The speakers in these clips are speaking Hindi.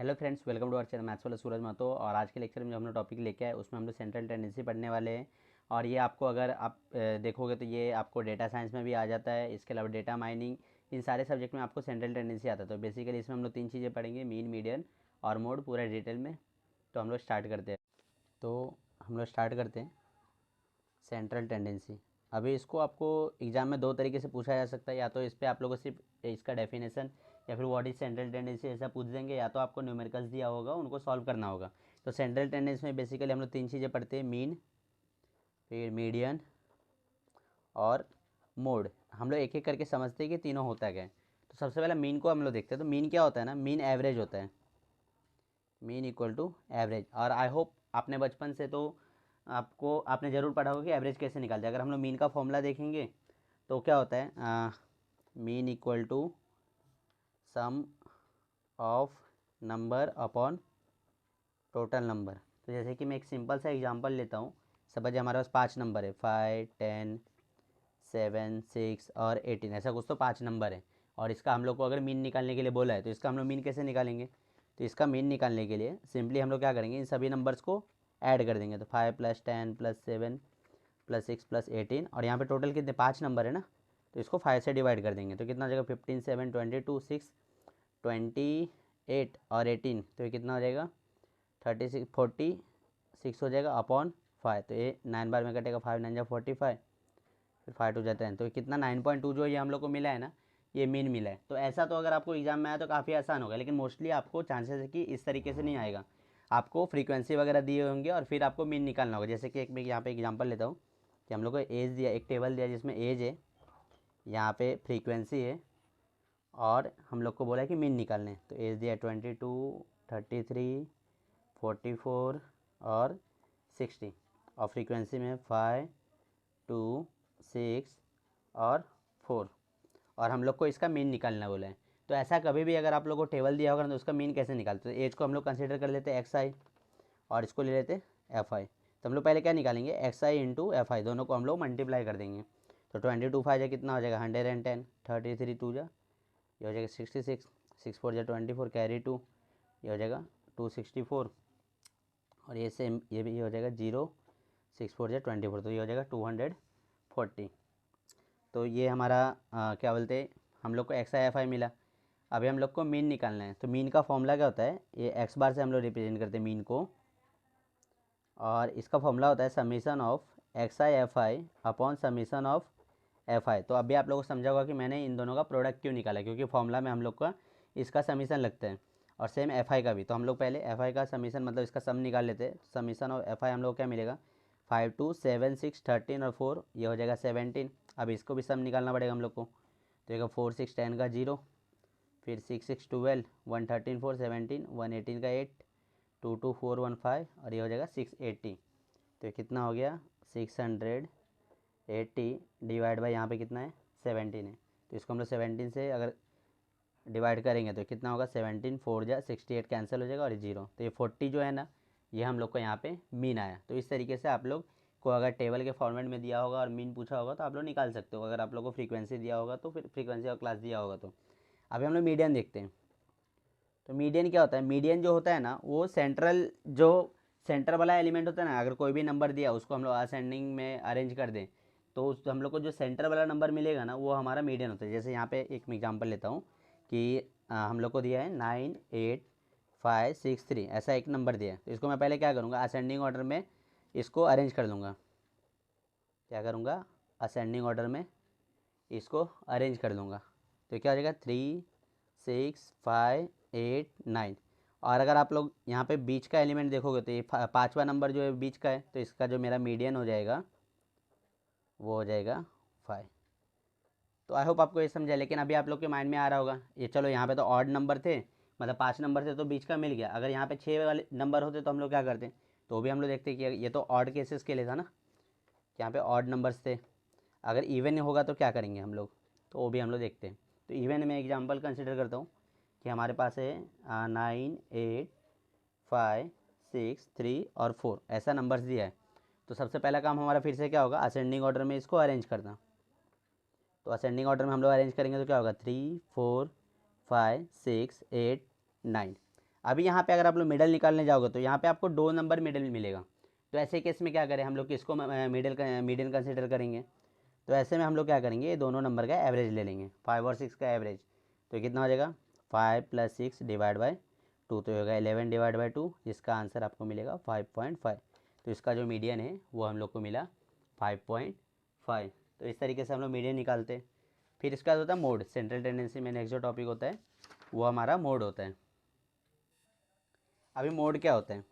Hello friends, welcome to our channel maths वाला सूरज महतो। और आज के लेक्चर में जो हम लोग टॉपिक लेके आए उसमें हम लोग सेंट्रल टेंडेंसी पढ़ने वाले हैं। और ये आपको अगर आप देखोगे तो ये आपको डेटा साइंस में भी आ जाता है। इसके अलावा डेटा माइनिंग, इन सारे सब्जेक्ट में आपको सेंट्रल टेंडेंसी आता है। तो बेसिकली इसमें हम लोग तीन चीज़ें पढ़ेंगे, मीन, मीडियन और मोड, पूरा डिटेल में। तो हम लोग स्टार्ट करते हैं। तो हम लोग स्टार्ट करते हैं सेंट्रल टेंडेंसी। अभी इसको आपको एग्ज़ाम में दो तरीके से पूछा जा सकता है। या तो इस पर आप लोगों को सिर्फ इसका डेफिनेशन या फिर व्हाट इज़ सेंट्रल टेंडेंसी ऐसा पूछ देंगे, या तो आपको न्यूमेरिकल्स दिया होगा, उनको सॉल्व करना होगा। तो सेंट्रल टेंडेंसी में बेसिकली हम लोग तीन चीज़ें पढ़ते हैं, मीन, फिर मीडियन और मोड। हम लोग एक एक करके समझते हैं कि तीनों होता क्या है। तो सबसे पहले मीन को हम लोग देखते हैं। तो मीन क्या होता है ना, मीन एवरेज होता है। Mean equal to average. और आई होप आपने बचपन से तो आपने ज़रूर पढ़ा होगा कि एवरेज कैसे निकालते हैं। अगर हम लोग मीन का फॉर्मूला देखेंगे तो क्या होता है, mean equal to sum of number upon total number. तो जैसे कि मैं एक सिंपल सा एग्जांपल लेता हूँ। सपोज हमारे पास 5 नंबर है, 5, 10, 7, 6 और 18, ऐसा कुछ तो 5 नंबर है। और इसका हम लोग को अगर मीन निकालने के लिए बोला है तो इसका हम लोग मीन कैसे निकालेंगे। तो इसका मीन निकालने के लिए सिंपली हम लोग क्या करेंगे, इन सभी नंबर्स को ऐड कर देंगे। तो 5 + 10 + 7 + 6 + 18, और यहाँ पे टोटल कितने 5 नंबर है ना, तो इसको 5 से डिवाइड कर देंगे। तो कितना हो जाएगा, 15, 7, 22, 6, 28 और 18, तो ये कितना हो जाएगा 36, 46 हो जाएगा अपॉन 5। तो ये 9 बार में कटेगा, 5 9 जा 45, फिर 5 2 जा 10। तो कितना 9.2 जो ये हम लोग को मिला है ना, ये मीन मिला है। तो ऐसा तो अगर आपको एग्जाम में आया तो काफ़ी आसान होगा, लेकिन मोस्टली आपको चांसेस है कि इस तरीके से नहीं आएगा। आपको फ्रीक्वेंसी वगैरह दिए होंगे और फिर आपको मीन निकालना होगा। जैसे कि एक मैं यहाँ पे एग्जांपल लेता हूँ कि हम लोग को एज दिया, एक टेबल दिया जिसमें एज है, यहाँ पे फ्रीक्वेंसी है, और हम लोग को बोला है कि मीन निकालने। तो एज दिया 22, 33, 44 और 60, और फ्रीक्वेंसी में 5, 2, 6 और 4, और हम लोग को इसका मीन निकालना बोला है। तो ऐसा कभी भी अगर आप लोग को टेबल दिया होगा ना, तो उसका मीन कैसे निकालते हैं। तो एज को हम लोग कंसिडर कर लेते हैं एक्स आई, और इसको ले लेते हैं एफ आई। तो हम लोग पहले क्या निकालेंगे, x I into F I, दोनों को हम लोग मल्टीप्लाई कर देंगे। तो 22 5 जा कितना हो जाएगा 110, 33 2 जा ये हो जाएगा 66, 6 4 जा 24, कैरी 2, ये हो जाएगा 264, और ये सेम ये भी हो जाएगा 0, 6 4 जा 24, तो ये हो जाएगा 240। तो ये हमारा क्या बोलते हैं, हम लोग को एक्स आई एफ आई मिला। अभी हम लोग को मीन निकालना है। तो मीन का फॉर्मूला क्या होता है, ये एक्स बार से हम लोग रिप्रेजेंट करते हैं मीन को, और इसका फॉर्मूला होता है summation of x I F I upon summation of F I. तो अभी आप लोगों को समझा होगा कि मैंने इन दोनों का प्रोडक्ट क्यों निकाला, क्योंकि फॉर्मूला में हम लोग का इसका समीशन लगता है, और सेम एफ आई का भी। तो हम लोग पहले एफ आई का समीशन मतलब इसका सम निकाल लेते हैं। समीशन ऑफ एफ आई हम लोग को क्या मिलेगा, 5 2 7 6 13 और 4, ये हो जाएगा 17। अब इसको भी सम निकालना पड़ेगा हम लोग को। तो ये 4 6 10 का 0, फिर 6 6 12, 1 13 4 17, 1 18 का 8, 2 2 4 1 5, और ये हो जाएगा 680। तो ये कितना हो गया 680 डिवाइड बाई यहाँ पे कितना है 17 है। तो इसको हम लोग 17 से अगर डिवाइड करेंगे तो कितना होगा 17 4 जा 68 कैंसिल हो जाएगा, और 0। तो ये 40 जो है ना, ये हम लोग को यहाँ पे मीन आया। तो इस तरीके से आप लोग को अगर टेबल के फॉर्मेट में दिया होगा और मीन पूछा होगा तो आप लोग निकाल सकते हो। अगर आप लोग को फ्रीक्वेंसी दिया होगा तो फिर फ्रीक्वेंसी का क्लास दिया होगा। तो अभी हम लोग मीडियन देखते हैं। तो मीडियन क्या होता है, मीडियन जो होता है ना, वो जो सेंटर वाला एलिमेंट होता है ना, अगर कोई भी नंबर दिया उसको हम लोग असेंडिंग में अरेंज कर दें, तो उस हम लोग को जो सेंटर वाला नंबर मिलेगा ना, वो हमारा मीडियन होता है। जैसे यहाँ पे एक एग्जांपल लेता हूँ कि हम लोग को दिया है 9 8 5 6 3, ऐसा एक नंबर दिया है। तो इसको मैं पहले क्या करूँगा, असेंडिंग ऑर्डर में इसको अरेंज कर दूँगा। क्या करूँगा, असेंडिंग ऑर्डर में इसको अरेंज कर दूँगा। तो क्या हो जाएगा 3 6 5 8 9। और अगर आप लोग यहाँ पे बीच का एलिमेंट देखोगे तो ये पाँचवा नंबर जो है बीच का है, तो इसका जो मेरा मीडियन हो जाएगा वो हो जाएगा 5। तो आई होप आपको ये समझा। लेकिन अभी आप लोग के माइंड में आ रहा होगा, ये चलो यहाँ पे तो ऑड नंबर थे, मतलब 5 नंबर थे तो बीच का मिल गया। अगर यहाँ पे 6 वाले नंबर होते तो हम लोग क्या करते, तो भी हम लोग देखते कि ये तो ऑड केसेस के लिए था ना, यहाँ पे ऑड नंबर्स थे। अगर इवन होगा तो क्या करेंगे हम लोग, तो वो भी हम लोग देखते हैं। तो इवन में एग्जांपल कंसिडर करता हूँ कि हमारे पास है 9 8 5 6 3 और 4, ऐसा नंबर्स दिया है। तो सबसे पहला काम हमारा फिर से क्या होगा, असेंडिंग ऑर्डर में इसको अरेंज करना। तो असेंडिंग ऑर्डर में हम लोग अरेंज करेंगे तो क्या होगा 3 4 5 6 8 9। अभी यहाँ पे अगर आप लोग मिडल निकालने जाओगे तो यहाँ पे आपको 2 नंबर मिडल मिलेगा। तो ऐसे केस में क्या करें हम लोग, किसको मीडियन कंसिडर करेंगे? तो ऐसे में हम लोग क्या करेंगे, ये दोनों नंबर का एवरेज ले लेंगे, 5 और 6 का एवरेज। तो कितना हो जाएगा, 5 + 6 डिवाइड बाई 2, तो होगा 11 डिवाइड बाई 2, जिसका आंसर आपको मिलेगा 5.5। तो इसका जो मीडियन है वो हम लोग को मिला 5.5। तो इस तरीके से हम लोग मीडियन निकालते हैं। फिर इसका होता है मोड, सेंट्रल टेंडेंसी में नेक्स्ट जो टॉपिक होता है वो हमारा मोड होता है। अभी मोड क्या होता है,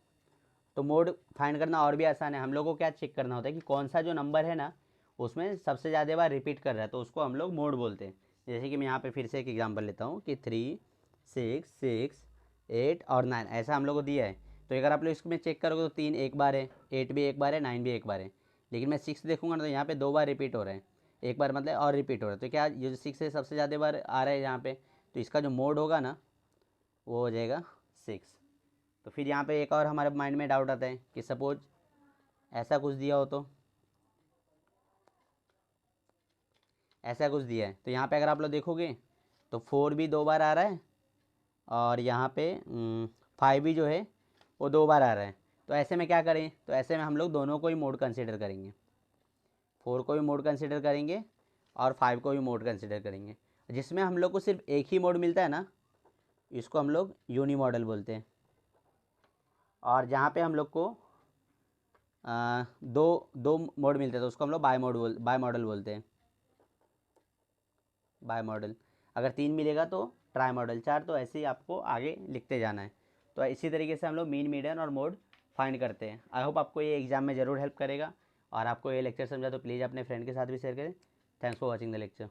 तो मोड फाइंड करना और भी आसान है। हम लोग को क्या चेक करना होता है कि कौन सा जो नंबर है ना उसमें सबसे ज़्यादा बार रिपीट कर रहा है, तो उसको हम लोग मोड बोलते हैं। जैसे कि मैं यहाँ पे फिर से एक एग्जांपल लेता हूँ कि 3, 6, 6, 8 और 9 ऐसा हम लोग को दिया है। तो अगर आप लोग इसमें चेक करोगे तो 3 एक बार है, 8 भी एक बार है, 9 भी एक बार है। लेकिन मैं 6 देखूंगा ना तो यहाँ पे 2 बार रिपीट हो रहा है, एक बार मतलब और रिपीट हो रहा है। तो क्या ये जो 6 है सबसे ज़्यादा बार आ रहा है यहाँ पे, तो इसका जो मोड होगा ना वो हो जाएगा 6। तो फिर यहाँ पे एक और हमारे माइंड में डाउट आता है कि सपोज ऐसा कुछ दिया हो, तो ऐसा कुछ दिया है तो यहाँ पे अगर आप लोग देखोगे तो 4 भी 2 बार आ रहा है और यहाँ पे 5 भी जो है वो 2 बार आ रहा है। तो ऐसे में क्या करें, तो ऐसे में हम लोग दोनों को ही मोड कंसिडर करेंगे, 4 को भी मोड कंसिडर करेंगे और 5 को भी मोड कंसिडर करेंगे। जिसमें हम लोग को सिर्फ एक ही मोड मिलता है ना, इसको हम लोग यूनी मॉडल बोलते हैं। और जहाँ पे हम लोग को दो दो मोड मिलते हैं तो उसको हम लोग बाय मॉडल बोलते हैं, बाय मॉडल। अगर 3 मिलेगा तो ट्राई मॉडल, 4, तो ऐसे ही आपको आगे लिखते जाना है। तो इसी तरीके से हम लोग मीन, मीडियन और मोड फाइंड करते हैं। आई होप आपको ये एग्जाम में ज़रूर हेल्प करेगा। और आपको ये लेक्चर समझा तो प्लीज़ अपने फ्रेंड के साथ भी शेयर करें। Thanks for watching the lecture.